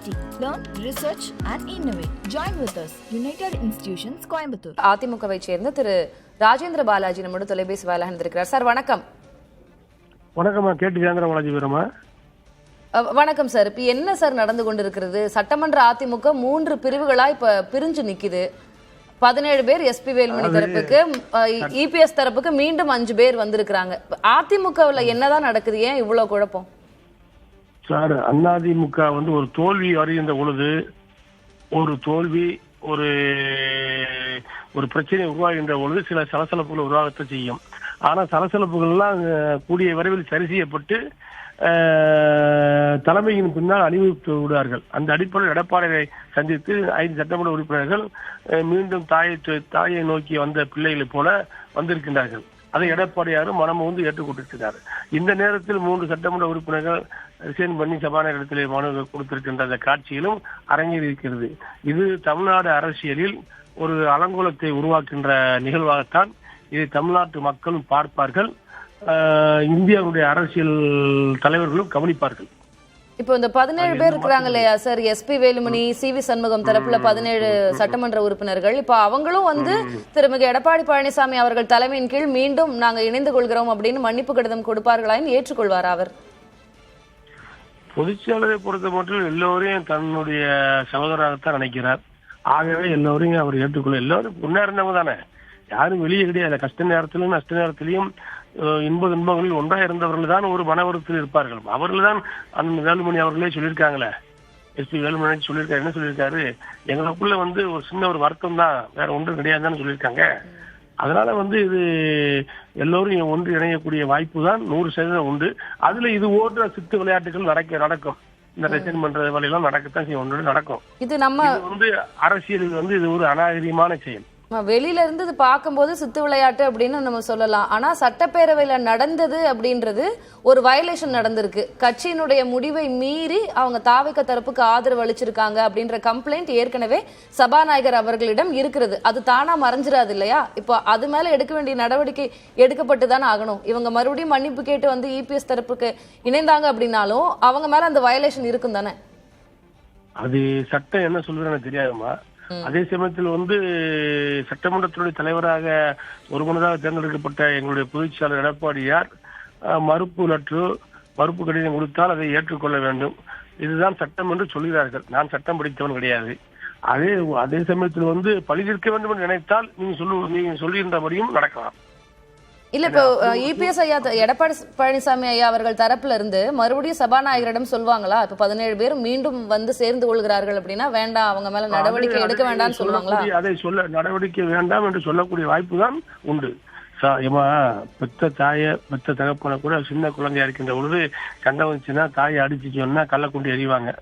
University. Learn, research and innovate. Join with us. United Institutions, Coimbatore. அதிமுகவை சேர்ந்த திரு ராஜேந்திர பாலாஜி நம்மோட தொலைபேசி வாயிலாக இருந்திருக்கிறார். சார் வணக்கம். வணக்கம்மா, கேட்டு ராஜேந்திர பாலாஜி பேருமா. வணக்கம் சார். இப்ப என்ன சார் நடந்து கொண்டிருக்கிறது? சட்டமன்ற அதிமுக 3 பிரிவுகளா இப்ப பிரிஞ்சு நிக்குது. 17 பேர் எஸ்பி வேலுமணி தரப்புக்கு, இபிஎஸ் தரப்புக்கு மீண்டும் 5 பேர் வந்திருக்காங்க. அதிமுகவுல என்னதான் நடக்குது? ஏன் இவ்வளவு குழப்பம்? சார், அதிமுக ஒரு தோல்வி வருகின்ற பொழுது, ஒரு தோல்வி ஒரு பிரச்சனை உருவாகின்ற பொழுது சில சலசலப்புகள் உருவாகத்தை செய்யும். ஆனா சலசலப்புகள்லாம் கூடிய விரைவில் சரி செய்யப்பட்டு தலைமையின் பின்னால் அணிவித்து விடுவார்கள். அந்த அடிப்படையில் எடப்பாடியை சந்தித்து 5 சட்டமன்ற உறுப்பினர்கள் மீண்டும் தாயை நோக்கி வந்த பிள்ளைகளைப் போல வந்திருக்கின்றார்கள். அதை எடப்பாடியாரும் மனம் ஏற்றுக்கொண்டிருக்கிறார். இந்த நேரத்தில் 3 சட்டமன்ற உறுப்பினர்கள் ரிசைன் பண்ணி சபாநாயகத்திலே மனு கொடுத்திருக்கின்ற அந்த காட்சியிலும் அரங்கேறி இருக்கிறது. இது தமிழ்நாடு அரசியலில் ஒரு அலங்கோலத்தை உருவாக்கின்ற நிகழ்வாகத்தான் இதை தமிழ்நாட்டு மக்களும் பார்ப்பார்கள், இந்தியாவுடைய அரசியல் தலைவர்களும் கவனிப்பார்கள். இப்போ இந்த 17 பேர் இருக்கிறாங்க இல்லையா sir, SP Velumani, CV Shanmugam தரப்புல 17 சட்டமன்ற உறுப்பினர்கள், இப்ப அவங்களும் திருமிகு எடப்பாடி பழனிசாமி அவர்கள் தலைமையின் கீழ் மீண்டும் நாங்க இணைந்து கொள்கிறோம் அப்படின்னு மன்னிப்பு கடிதம் கொடுப்பார்களான்னு ஏற்றுக்கொள்வார் அவர்? பொதுச்செயலரை பொறுத்த மட்டும் எல்லோரையும் தன்னுடைய சகோதரராகத்தான் நினைக்கிறார். ஆகவே எல்லோரையும் அவர் ஏற்றுக்கொள்ள, எல்லாரும் முன்னேறினவங்க தானே, யாரும் வெளியே கிடையாது. கஷ்ட நேரத்திலும் நஷ்ட நேரத்திலையும் இன்ப துன்பங்களில் ஒன்றாக இருந்தவர்கள் தான் ஒரு மனவருத்தில் இருப்பார்கள். அவர்கள் தான் அந்த வேலுமணி அவர்களே சொல்லியிருக்காங்களே, எஸ்பி வேலுமணி சொல்லியிருக்காரு. என்ன சொல்லியிருக்காரு? எங்களுக்குள்ள ஒரு சின்ன ஒரு வருத்தம் தான், வேற ஒன்றும் கிடையாதுன்னு சொல்லியிருக்காங்க. அதனால இது எல்லோரும் ஒன்று இணையக்கூடிய வாய்ப்பு தான் 100% உண்டு. அதுல இது ஓடுற சித்து விளையாட்டுகள் நடக்கும். இந்த ரிசைன் பண்ற வேலையெல்லாம் நடக்கத்தான் செய்யும், ஒன்று நடக்கும். இது நம்ம அரசியலில் இது ஒரு அநாகரிகமான செயல். வெளியில இருந்து இது பார்க்கும்போது சித்து விளையாட்டு அப்படின்னு நம்ம சொல்லலாம். ஆனா சட்டப்பேரவையில நடந்தது அப்படின்றது ஒரு வயலேஷன் நடந்திருக்கு. கட்சியினுடைய முடிவை மீறி அவங்க தாவேக தரப்புக்கு ஆதரவு அளிச்சிருக்காங்க அப்படின்ற கம்ப்ளைண்ட் ஏற்கனவே சபாநாயகர் அவர்களிடம் இருக்கிறது. அது தானா மறைஞ்சிடாது இல்லையா? இப்போ அது மேல எடுக்க வேண்டிய நடவடிக்கை எடுக்கப்பட்டு தானே ஆகணும். இவங்க மறுபடியும் மன்னிப்பு கேட்டு இபிஎஸ் தரப்புக்கு இணைந்தாங்க அப்படின்னாலும் அவங்க மேல அந்த வயலேஷன் இருக்கும் தானே. அது சட்டம் என்ன சொல்றதுன்னு தெரியாதுமா. அதே சமயத்தில் சட்டமன்றத்தினுடைய தலைவராக ஒருமனதாக தேர்ந்தெடுக்கப்பட்ட எங்களுடைய பொதுச்செயலாளர் எடப்பாடியார் மறுப்பு கடிதம் கொடுத்தால் அதை ஏற்றுக்கொள்ள வேண்டும். இதுதான் சட்டம் என்று சொல்கிறார்கள். நான் சட்டம் படித்தவன் கிடையாது. அதே சமயத்தில் பழிதீர்க்க வேண்டும் என்று நினைத்தால் நீங்க சொல்லுகின்றபடியும் நடக்கலாம். இல்ல, இப்போ இபிஎஸ் ஐயா, எடப்பாடி பழனிசாமி ஐயா அவர்கள் தரப்புல இருந்து மறுபடியும் சபாநாயகரிடம் சொல்லுவாங்களா? இப்ப 17 பேர் மீண்டும் சேர்ந்து கொள்கிறார்கள் அப்படின்னா வேண்டாம், அவங்க மேல நடவடிக்கை எடுக்க வேண்டாம்னு சொல்லுவாங்களா? அதை நடவடிக்கை வேண்டாம் என்று சொல்லக்கூடிய வாய்ப்பு தான் உண்டு. பெத்த தகப்பனை கூட சின்ன குழந்தையா இருக்கின்ற பொழுது சண்டை வந்துச்சுன்னா தாயை அடிச்சு சொன்னா கள்ளக்குண்டி எறிவாங்க.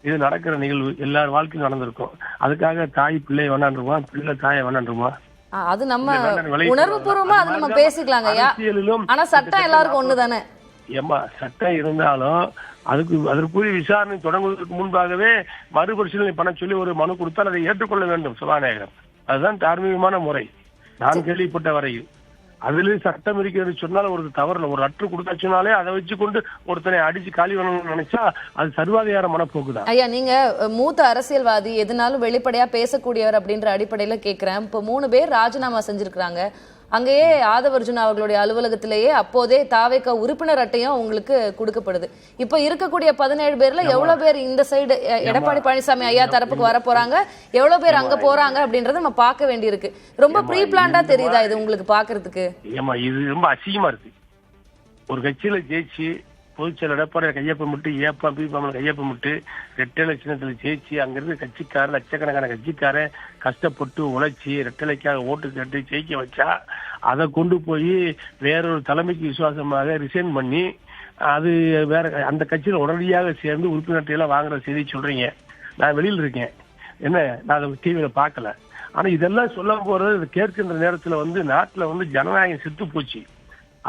இது நடக்கிற நிகழ்வு எல்லார் வாழ்க்கையும் நடந்திருக்கும். அதுக்காக தாய் பிள்ளை வேணான்றுமா, பிள்ளை தாயை வேணான்றுமா? அது நம்ம உணர்வு பூர்வமா அது நம்ம பேசிக்கலாங்க. ஆனா சட்டம் எல்லாருக்கும் ஒண்ணுதானே. சட்டம் இருந்தாலும் அதற்குரிய விசாரணை தொடங்குவதற்கு முன்பாகவே மறுபரிசீலனை பண்ண சொல்லி ஒரு மனு கொடுத்தால் அதை ஏற்றுக்கொள்ள வேண்டும் சபாநாயகர். அதுதான் தார்மீகமான முறை நான் கேள்விப்பட்ட வரையில். அதுலயும் சட்டம் இருக்கிறது சொன்னால் ஒரு தவறு, ஒரு லெட்டர் கொடுத்தாச்சுனாலே அதை வச்சுக்கொண்டு ஒருத்தனை அடிச்சு காலி பண்ணணும்னு நினைச்சா அது சர்வாதிகார மனப்போக்குதான். ஐயா, நீங்க மூத்த அரசியல்வாதி, எதுனாலும் வெளிப்படையா பேசக்கூடியவர் அப்படின்ற அடிப்படையில கேக்குறேன். இப்ப 3 பேர் ராஜினாமா செஞ்சிருக்காங்க. அங்கேயே ஆதவர்ஜுன் அவர்களுடைய அலுவலகத்திலேயே அப்போதே தாவேக உறுப்பினர் அட்டையும் உங்களுக்கு கொடுக்கப்படுது. இப்ப இருக்கக்கூடிய 17 பேர்ல எவ்வளவு பேர் இந்த சைடு எடப்பாடி பழனிசாமி ஐயா தரப்புக்கு வர போறாங்க, எவ்வளவு பேர் அங்க போறாங்க அப்படின்றத நம்ம பார்க்க வேண்டியிருக்கு. ரொம்ப ப்ரீ பிளான்டா தெரியுதா இது உங்களுக்கு பாக்குறதுக்கு? இது ரொம்ப அசிங்கமா இருக்கு. ஒரு கட்சியில ஜெயிச்சு பொதுச்செயலர் எடப்பாடி கையொப்பமிட்டு கையொப்பமிட்டு ரெட்டை சின்னத்துல ஜெயிச்சு அங்கிருந்து கட்சிக்காரன் லட்சக்கணக்கான கட்சிக்காரன் கஷ்டப்பட்டு உழைச்சி ரெட்டலைக்காக ஓட்டு கேட்டு ஜெயிக்க வச்சா அதை கொண்டு போய் வேறொரு தலைமைக்கு விசுவாசமாக ரிசைன் பண்ணி அது வேற அந்த கட்சியில உடனடியாக சேர்ந்து உறுப்பினர் எல்லாம் வாங்குற செய்தி சொல்றீங்க. நான் வெளியில் இருக்கேன், என்ன நான் அதை டிவியில பார்க்கல. ஆனா இதெல்லாம் சொல்ல போறது கேட்கின்ற நேரத்துல நாட்டுல ஜனநாயகம் செத்து போச்சு.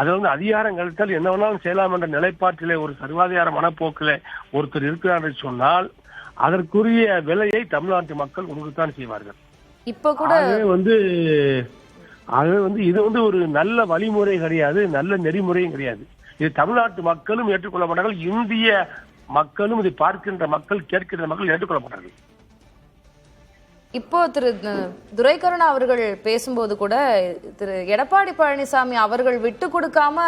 அது அதிகாரம் கழித்தால் என்ன வேணாலும் செய்யலாம் என்ற நிலைப்பாட்டிலே ஒரு சர்வாதிகார மனப்போக்கில ஒருத்தர் இருக்கிறார் என்று சொன்னால் அதற்குரிய விலையை தமிழ்நாட்டு மக்கள் கொடுக்கத்தான் செய்வார்கள். இப்ப கூட இது ஒரு நல்ல வழிமுறை கிடையாது, நல்ல நெறிமுறையும் கிடையாது. இது தமிழ்நாட்டு மக்களும் ஏற்றுக்கொள்ள மாட்டார்கள், இந்திய மக்களும் இதை பார்க்கின்ற மக்கள், கேட்கின்ற மக்கள் ஏற்றுக்கொள்ள மாட்டார்கள். இப்போ திரு துரைக்கருணா அவர்கள் பேசும்போது கூட திரு எடப்பாடி பழனிசாமி அவர்கள் விட்டு கொடுக்காம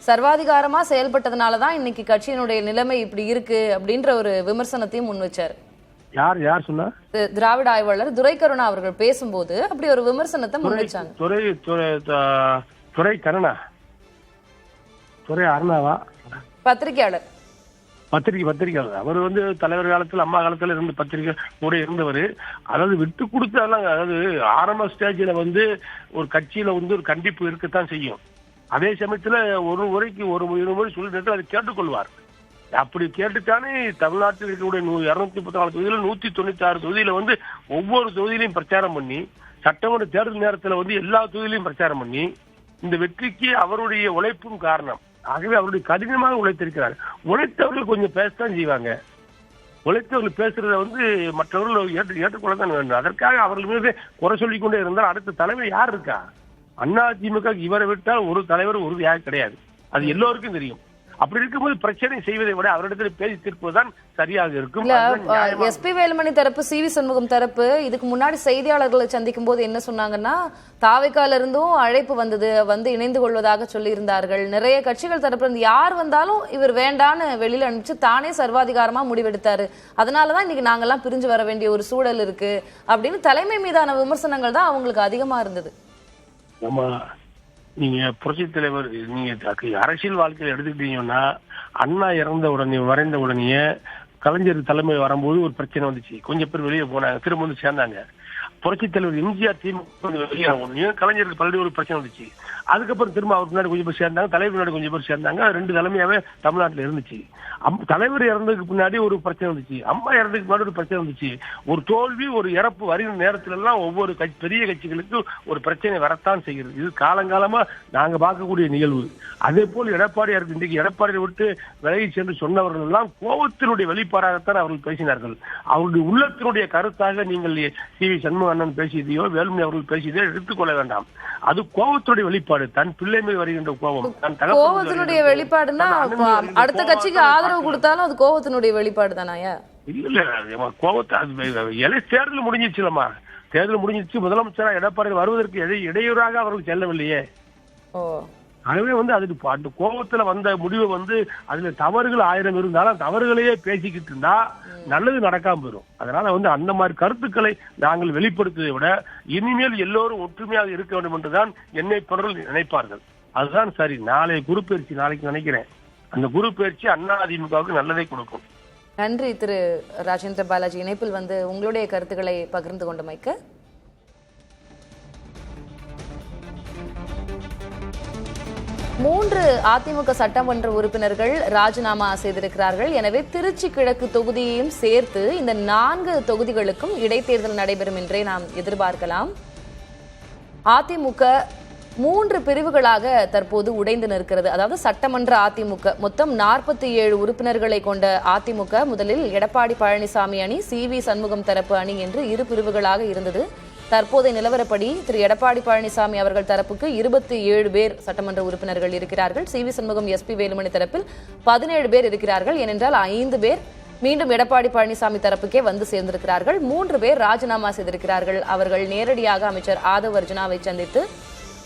சர்வாதிகாரமா செயல்பட்டதுனாலதான் இன்னைக்கு கட்சியினுடைய நிலைமை இப்படி இருக்கு அப்படின்ற ஒரு விமர்சனத்தையும் முன் வச்சாரு. யார் சொன்னா? திராவிட ஆய்வாளர் துரைக்கருணா அவர்கள் பேசும்போது அப்படி ஒரு விமர்சனத்தை முன் வச்சாங்க. துரை அருணாவா? பத்திரிகையாளர். பத்திரிகையாளர். அவர் தலைவர் காலத்துல, அம்மா காலத்துல இருந்து பத்திரிகை கூட இருந்தவர். அதாவது விட்டு கொடுத்தாலும், அதாவது ஆரம்ப ஸ்டேஜ்ல ஒரு கட்சியில ஒரு கண்டிப்பு இருக்கத்தான் செய்யும். அதே சமயத்துல ஒரு முறைக்கு ஒரு முறை சொல்லிட்டு அதை கேட்டுக்கொள்வார். அப்படி கேட்டுத்தானே தமிழ்நாட்டில் இருக்கக்கூடிய 234 தொகுதியில 196 தொகுதியில ஒவ்வொரு தொகுதியிலையும் பிரச்சாரம் பண்ணி, சட்டமன்ற தேர்தல் நேரத்துல எல்லா தொகுதியிலையும் பிரச்சாரம் பண்ணி, இந்த வெற்றிக்கு அவருடைய உழைப்பும் காரணம். ஆகவே அவருடைய கடினமாக உழைத்திருக்கிறார். உழைத்தவர்கள் கொஞ்சம் பேசத்தான் செய்வாங்க. உழைத்தவர்கள் பேசுறத மற்றவர்கள் ஏற்றுக்கொள்ளத்தான் வேண்டும். அதற்காக அவர்கள் மீது குறை சொல்லிக் கொண்டே இருந்தால் அடுத்த தலைவர் யார் இருக்கா? அதிமுக இவரை விட்டால் ஒரு தலைவர் உறுதியாக கிடையாது. அது எல்லோருக்கும் தெரியும். அப்படி இருக்கும்போது பிரச்சனை செய்வதை விட அவரிடத்தில் பேசி தீர்ப்பதுதான் சரியாக இருக்கும். எஸ்பி வேலுமணி தரப்பு, சிவி சண்முகம் தரப்பு இதுக்கு முன்னாடி செய்தியாளர்களை சந்திக்கும் போது என்ன சொன்னாங்கன்னா, தாவேக்கால இருந்தும் அழைப்பு வந்தது, இணைந்து கொள்வதாக சொல்லி இருந்தார்கள். நிறைய கட்சிகள் தரப்புல இருந்து யார் வந்தாலும் இவர் வேண்டான்னு வெளியில அனுப்பிச்சு தானே சர்வாதிகாரமா முடிவெடுத்தாரு. அதனாலதான் இன்னைக்கு நாங்கெல்லாம் பிரிஞ்சு வர வேண்டிய ஒரு சூழல் இருக்கு அப்படின்னு தலைமை மீதான விமர்சனங்கள் தான் அவங்களுக்கு அதிகமா இருந்தது. நீங்க புரட்சி தலைவர், நீங்க அரசியல் வாழ்க்கையில் எடுத்துக்கிட்டீங்கன்னா, அண்ணா இறந்த உடனே, மறைந்த உடனே கலைஞர் தலைமை வரும்போது ஒரு பிரச்சனை வந்துச்சு. கொஞ்சம் பேர் வெளியே போனாங்க, திரும்ப சேர்ந்தாங்க. புரட்சி தலைவர் எம்ஜிஆர் திமுக வெளியே கலைஞருக்கு பல்வேறு ஒரு பிரச்சனை வந்துச்சு. அதுக்கப்புறம் திரும்ப அவர் முன்னாடி கொஞ்சம் பேர் சேர்ந்தாங்க, தலைவர் முன்னாடி கொஞ்சம் பேர் சேர்ந்தாங்க. 2 தலைமையாவே தமிழ்நாட்டில் இருந்துச்சு. தலைவர் இறந்ததுக்கு பின்னாடி ஒரு பிரச்சனை வந்துச்சு, அம்மா இறந்ததுக்கு முன்னாடி ஒரு பிரச்சனை வந்துச்சு. ஒரு தோல்வி, ஒரு இறப்பு வருகிற நேரத்துல எல்லாம் ஒவ்வொரு பெரிய கட்சிகளுக்கு ஒரு பிரச்சனை வரத்தான் செய்கிறது. இது காலங்காலமா நாங்க பார்க்கக்கூடிய நிகழ்வு. அதே போல் எடப்பாடியார் இன்றைக்கு எடப்பாடியை விட்டு விலகி சென்று சொன்னவர்கள் எல்லாம் கோபத்தினுடைய வெளிப்பாடாகத்தான் அவர்கள் பேசினார்கள். அவருடைய உள்ளத்தினுடைய கருத்தாக நீங்கள் சிவி சண்முக அண்ணன் பேசியதையோ வேலுமணி அவர்கள் பேசியதையோ எடுத்துக்கொள்ள வேண்டாம். அது கோபத்துடைய வெளிப்பாடு. தன் பிள்ளை மீது வருகின்ற கோபம், கோபத்தினுடைய வெளிப்பாடுன்னா அடுத்த கட்சிக்கு ஆதரவு கொடுத்தாலும் அது கோபத்தினுடைய வெளிப்பாடு தானாயா? இல்ல, கோபத்தை தேர்தல் முடிஞ்சிச்சுலமா, தேர்தல் முடிஞ்சிச்சு. முதலமைச்சரா எடப்பாடி வருவதற்கு இடையூறாக அவர்கள் செல்லவில்லையே. ஆகவே அதுக்கு அந்த கோபத்துல வந்த முடிவு அதுல தவறுகள் 1000 இருந்தாலும் தவறுகளையே பேசிக்கிட்டு இருந்தா நல்லது நடக்காம போயிடும். அதனால அந்த மாதிரி கருத்துக்களை நாங்கள் வெளிப்படுத்துவதை விட இனிமேல் எல்லோரும் ஒற்றுமையாக இருக்க வேண்டும் என்றுதான் என்னை போன்றவர்கள் நினைப்பார்கள். அதுதான் சரி. நாளை குரு பயிற்சி, நாளைக்கு நினைக்கிறேன், அந்த குரு பயிற்சி அதிமுகவுக்கு நல்லதை கொடுக்கும். நன்றி திரு ராஜேந்திர பாலாஜி, இணைப்பில் உங்களுடைய கருத்துக்களை பகிர்ந்து கொண்டமைக்கு. மூன்று அதிமுக சட்டமன்ற உறுப்பினர்கள் ராஜினாமா செய்திருக்கிறார்கள். எனவே திருச்சி கிழக்கு தொகுதியையும் சேர்த்து இந்த 4 தொகுதிகளுக்கும் இடைத்தேர்தல் நடைபெறும் என்றே நாம் எதிர்பார்க்கலாம். அதிமுக 3 பிரிவுகளாக தற்போது உடைந்து நிற்கிறது. அதாவது சட்டமன்ற அதிமுக மொத்தம் 47 உறுப்பினர்களை கொண்ட அதிமுக முதலில் எடப்பாடி பழனிசாமி அணி, சிவி சண்முகம் தரப்பு அணி என்று 2 பிரிவுகளாக இருந்தது. தற்போதைய நிலவரப்படி திரு எடப்பாடி பழனிசாமி அவர்கள் தரப்புக்கு 27 பேர் சட்டமன்ற உறுப்பினர்கள் இருக்கிறார்கள். சிவி சண்முகம், எஸ்பி வேலுமணி தரப்பில் 17 பேர் இருக்கிறார்கள். ஏனென்றால் 5 பேர் மீண்டும் எடப்பாடி பழனிசாமி தரப்புக்கே சேர்ந்திருக்கிறார்கள். 3 பேர் ராஜினாமா செய்திருக்கிறார்கள். அவர்கள் நேரடியாக அமைச்சர் ஆதவ் அர்ஜுனாவை சந்தித்து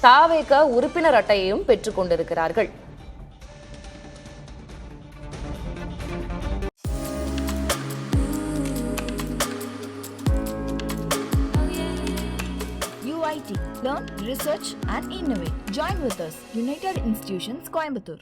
தாவேக உறுப்பினர் அட்டையையும் பெற்றுக் கொண்டிருக்கிறார்கள். UIT. Learn, research and innovate. Join with us. United Institutions, Coimbatore.